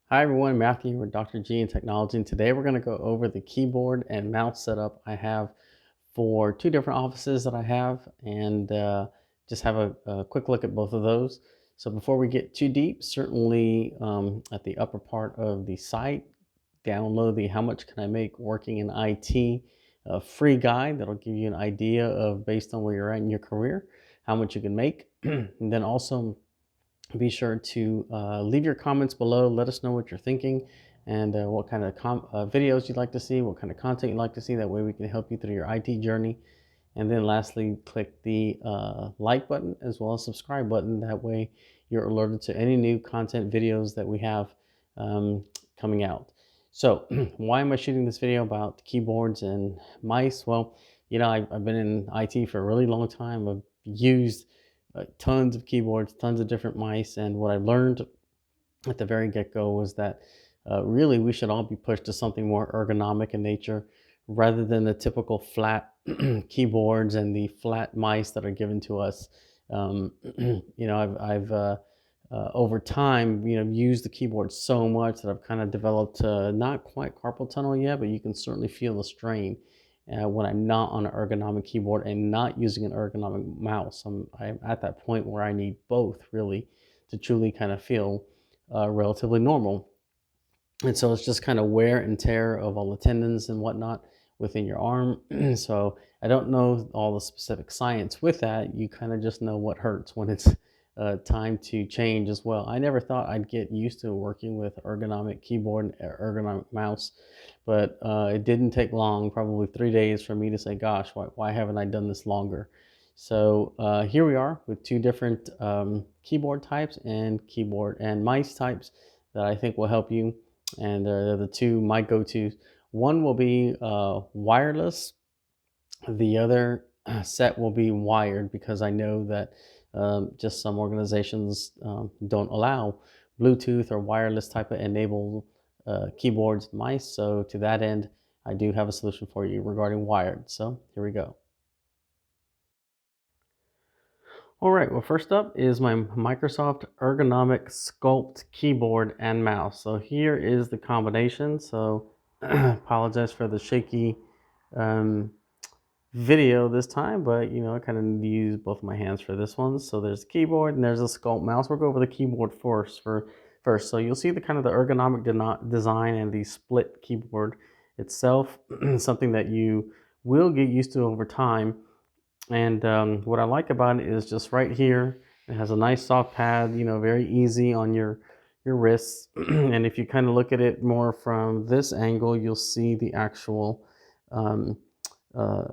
Hi everyone, Matthew with Dr. G in Technology, and today we're going to go over the keyboard and mouse setup I have for two different offices that I have, and just have a quick look at both of those. So before we get too deep, certainly at the upper part of the site, download the How Much Can I Make Working in IT free guide that'll give you an idea of, based on where you're at in your career, how much you can make. And then also be sure to leave your comments below. Let us know what you're thinking and what kind of videos you'd like to see, what kind of content you'd like to see. That way we can help you through your IT journey. And then lastly, click the like button as well as subscribe button. That way you're alerted to any new content videos that we have coming out. So why am I shooting this video about keyboards and mice? Well, I've been in IT for a really long time. I've used tons of keyboards, tons of different mice. And what I learned at the very get-go was that really we should all be pushed to something more ergonomic in nature rather than the typical flat keyboards and the flat mice that are given to us. I've over time, used the keyboard so much that I've kind of developed not quite carpal tunnel yet, but you can certainly feel the strain when I'm not on an ergonomic keyboard and not using an ergonomic mouse. I'm at that point where I need both really to truly kind of feel relatively normal. And so it's just kind of wear and tear of all the tendons and whatnot within your arm. So I don't know all the specific science with that. You kind of just know what hurts when it's time to change as well. I never thought I'd get used to working with ergonomic keyboard and ergonomic mouse, but it didn't take long, probably 3 days, for me to say, gosh, why haven't I done this longer? So here we are with two different keyboard types and keyboard and mice types that I think will help you, and they're the two my go-tos. One will be wireless. The other set will be wired, because I know that just some organizations don't allow Bluetooth or wireless type of enabled keyboards and mice. So to that end, I do have a solution for you regarding wired. So here we go. All right, well, first up is my Microsoft Ergonomic Sculpt keyboard and mouse. So here is the combination. So apologize for the shaky um, video this time, but I kind of need to use both of my hands for this one. So there's the keyboard and there's a Sculpt mouse. We'll go over the keyboard first. So you'll see the kind of the ergonomic design and the split keyboard itself, something that you will get used to over time. And what I like about it is just right here, it has a nice soft pad, very easy on your wrists. And if you kind of look at it more from this angle, you'll see the actual um, uh,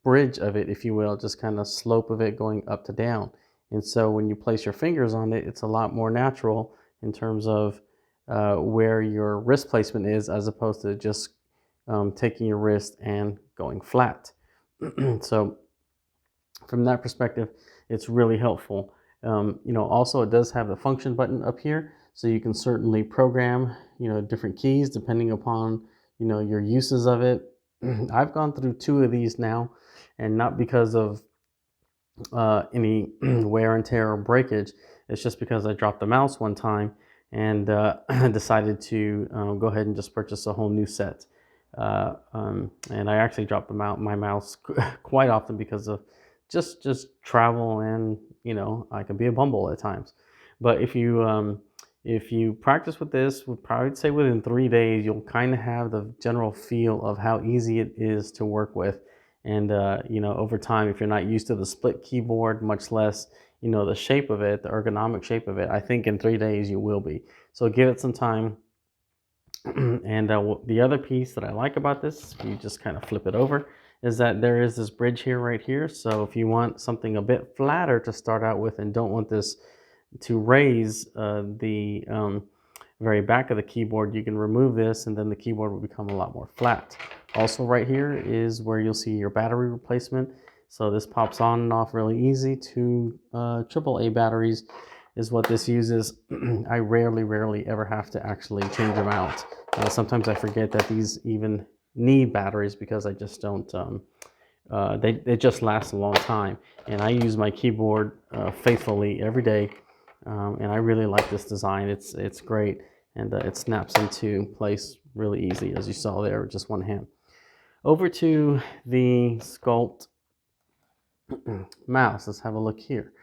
bridge of it, if you will, just kind of slope of it going up to down. And so when you place your fingers on it, it's a lot more natural in terms of where your wrist placement is, as opposed to just taking your wrist and going flat. So from that perspective, it's really helpful. Also it does have the function button up here, so you can certainly program, different keys depending upon, your uses of it. I've gone through two of these now, and not because of any wear and tear or breakage. It's just because I dropped the mouse one time and decided to go ahead and just purchase a whole new set. And I actually dropped my mouse quite often because of just travel, and I can be a bumble at times. But if you practice with this, would probably say within 3 days, you'll kind of have the general feel of how easy it is to work with. And over time, if you're not used to the split keyboard, much less the shape of it, the ergonomic shape of it, I think in 3 days you will be. So give it some time. And the other piece that I like about this, if you just kind of flip it over, is that there is this bridge here, right here. So if you want something a bit flatter to start out with and don't want this to raise the very back of the keyboard, you can remove this and then the keyboard will become a lot more flat. Also right here is where you'll see your battery replacement. So this pops on and off really easy. Two AAA batteries is what this uses. I rarely ever have to actually change them out. Sometimes I forget that these even need batteries, because I just don't, they just last a long time. And I use my keyboard faithfully every day, and I really like this design. It's great. and it snaps into place really easy, as you saw there with just one hand. Over to the Sculpt mouse. Let's have a look here.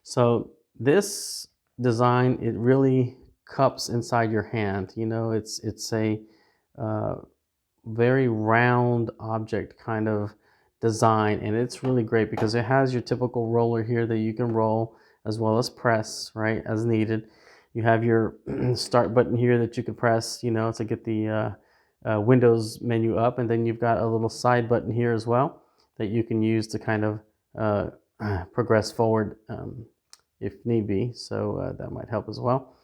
So this design, it really cups inside your hand. You know, it's a uh, very round object kind of design, and it's really great because it has your typical roller here that you can roll as well as press, right, as needed. You have your start button here that you can press, you know, to get the Windows menu up, and then you've got a little side button here as well that you can use to kind of uh, progress forward if need be. So that might help as well.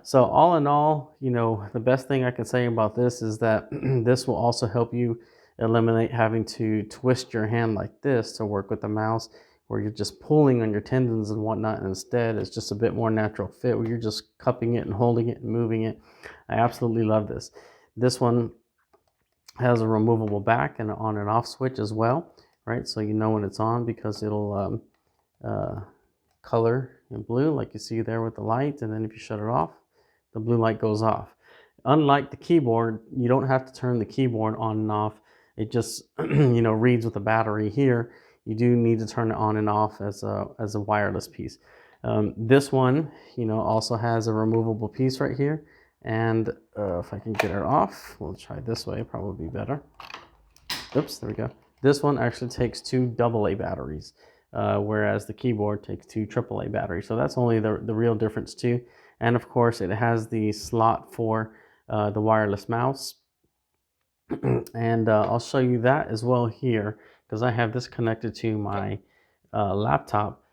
So all in all, you know, the best thing I can say about this is that this will also help you eliminate having to twist your hand like this to work with the mouse, where you're just pulling on your tendons and whatnot. And instead, it's just a bit more natural fit where you're just cupping it and holding it and moving it. I absolutely love this. This one has a removable back and an on and off switch as well, right? So you know when it's on because it'll color in blue like you see there with the light, and then if you shut it off, the blue light goes off. Unlike the keyboard, you don't have to turn the keyboard on and off. It just you know, reads with the battery here. You do need to turn it on and off as a wireless piece. This one, you know, also has a removable piece right here, and if I can get it off, we'll try this way, probably be better. Oops, there we go. This one actually takes two AA batteries, whereas the keyboard takes two AAA batteries. So that's only the real difference too. And of course, it has the slot for the wireless mouse. And I'll show you that as well here, because I have this connected to my laptop.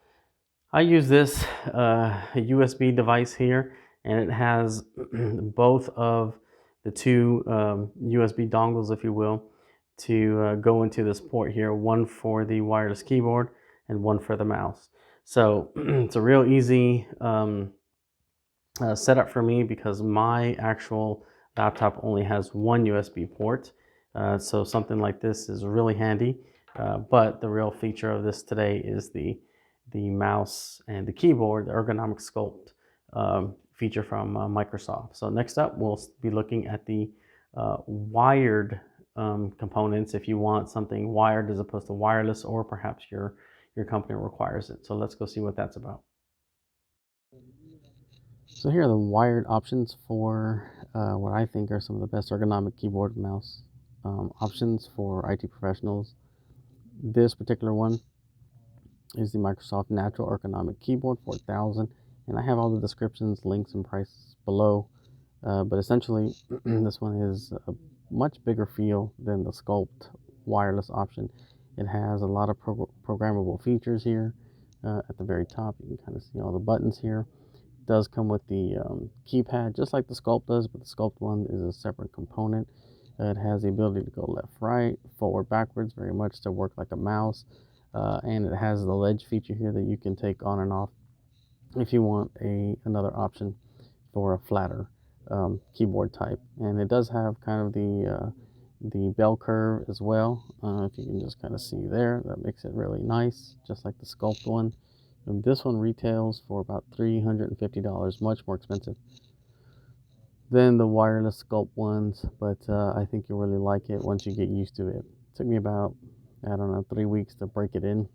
I use this USB device here, and it has both of the two USB dongles, if you will, to go into this port here, one for the wireless keyboard and one for the mouse. So it's a real easy setup for me because my actual laptop only has one USB port. So something like this is really handy. But the real feature of this today is the mouse and the keyboard, the Ergonomic Sculpt feature from Microsoft. So next up, we'll be looking at the wired components if you want something wired as opposed to wireless, or perhaps your company requires it. So let's go see what that's about. So here are the wired options for what I think are some of the best ergonomic keyboard and mouse options for IT professionals. This particular one is the Microsoft Natural Ergonomic Keyboard 4000, and I have all the descriptions, links, and prices below. But essentially, this one is a much bigger feel than the Sculpt wireless option. It has a lot of programmable features here. At the very top, you can kind of see all the buttons here. It does come with the keypad, just like the Sculpt does, but the Sculpt one is a separate component. It has the ability to go left, right, forward, backwards, very much to work like a mouse. And it has the ledge feature here that you can take on and off if you want another option for a flatter keyboard type. And it does have kind of the bell curve as well. If you can just kind of see there, that makes it really nice, just like the Sculpt one. And this one retails for about $350, much more expensive than the wireless Sculpt ones, but I think you'll really like it once you get used to it. It took me about, I don't know, 3 weeks to break it in.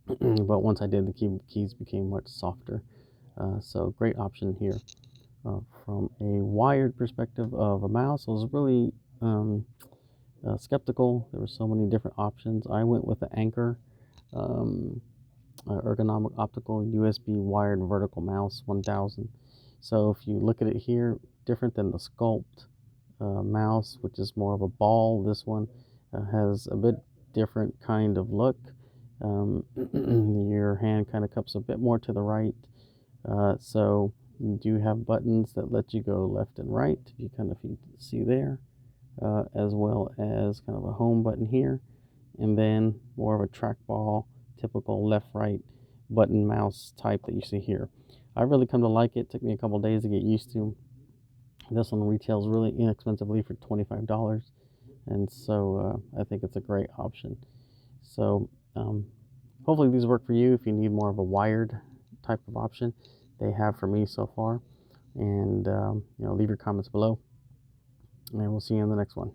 But once I did, the keys became much softer. So great option here. From a wired perspective of a mouse, I was really skeptical. There were so many different options. I went with the Anker Ergonomic Optical USB wired vertical mouse 1000. So if you look at it here, different than the Sculpt mouse, which is more of a ball, this one has a bit different kind of look. Your hand kind of cups a bit more to the right. So you do have buttons that let you go left and right, you kind of see there, as well as kind of a home button here, and then more of a trackball, typical left-right button mouse type that you see here. I really come to like it. It took me a couple days to get used to. This one retails really inexpensively for $25, and so I think it's a great option. So hopefully these work for you if you need more of a wired type of option. They have for me so far. And leave your comments below, and we'll see you in the next one.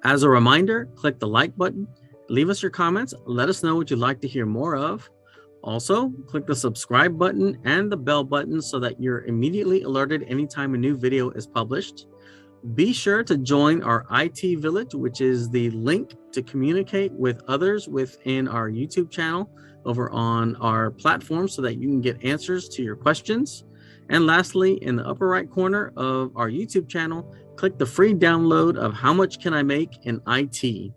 As a reminder, click the like button, leave us your comments, let us know what you'd like to hear more of. Also, click the subscribe button and the bell button so that you're immediately alerted anytime a new video is published. Be sure to join our IT Village, which is the link to communicate with others within our YouTube channel over on our platform so that you can get answers to your questions. And lastly, in the upper right corner of our YouTube channel, click the free download of How Much Can I Make in IT?